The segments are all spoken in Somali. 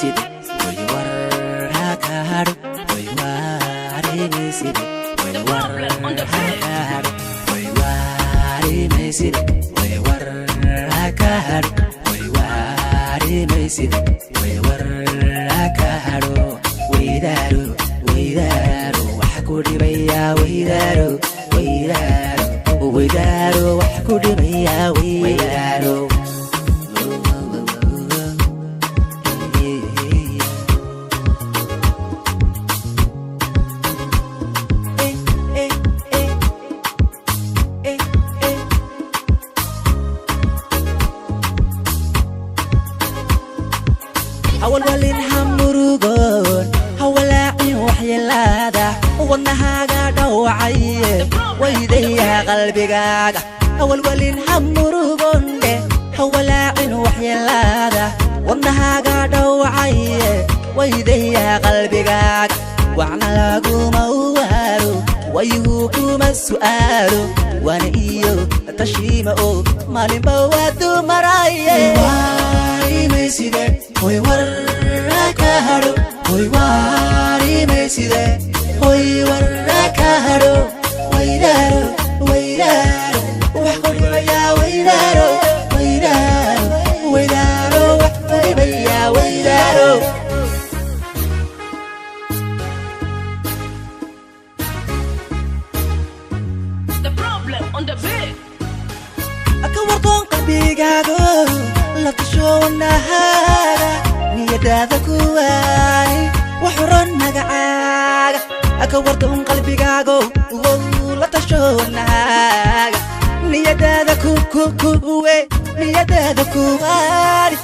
meysid way war hakahar way wari meysid way war hakahar way wari meysid way war hakahar way wari meysid way war hakahar waydaru waydaru wax ku dhibaya waydaru waydaru waydaru wax ku dhibaya waydaru أول ولين همرقون هولاعي وحيلاده ودنها قاعدة وعيه ويديها قلبي قاعدة أول ولين همرقون هولاعي وحيلاده ودنها قاعدة وعيه ويديها قلبي قاعدة وعنا لاقو موارو ويهوكم السؤال وانا ايو تشيمه مالي بوادو مرايه واري ميسيده hoy warrakaharo hoy wari meyside hoy warrakaharo waydaro waydaro wax qodibaya waydaro waydaro waydaro wax qodibaya waydaro The problem on the bed akawarqon qalbigaago la tashoonahaaga niyadaada kuwaani waxuran magacaaga akawarqon qalbigaago la tashoonahaaga niyadaada kuwe niyadaada kuwaani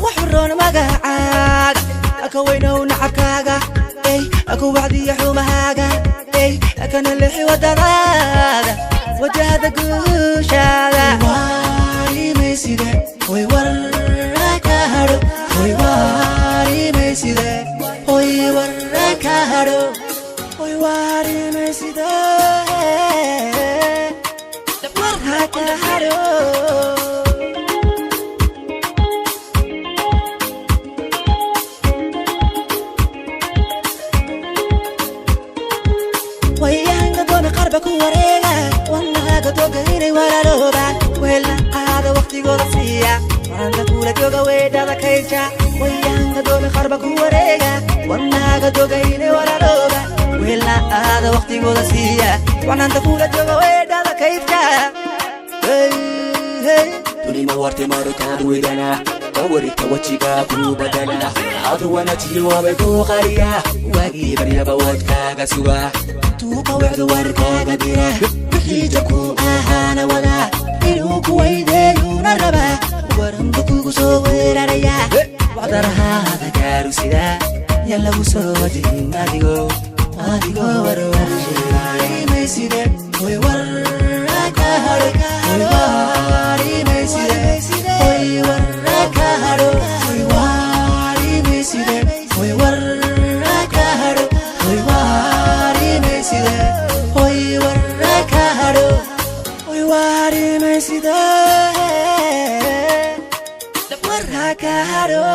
waxuran magacaaga akawaynow nacabkaaga akawacdiya xumahaaga akana lixi wadadaada wajahada guushaada wari meyside hoy warrakaharo hoy wari meyside hoy warrakaharo hoy wari meyside warrakaharo ويانا دونا قربك ورينا وانا قدوك هيني ولا روبان ويلا هذا وقتي قرصية وانا تقول جوغا ويدا ذا كيشا ويانا دونا قربك ورينا وانا قدوك هيني ولا روبان ويلا هذا وقتي قرصية وانا تقول جوغا ويدا ذا كيشا توني مورتي ماركاد ويدنا دوري توجيكا بدنا عضوانا تيوا بيكو غريا واجيب يا بوادكا سوا توقع وعد وركاga dira hijaku ahana wada inuu ku weydeeyuna raba waranka kugu soo weeraraya wacdarahaada gaaru sida ya lagu soo wajin adigo warwarshay meyside hoy warrakaharo hoy wari meyside hoy warrakaharo hoy wari meyside hoy warrakaharo hoy wari meyside hoy warrakaharo hoy wari meyside warrakaharo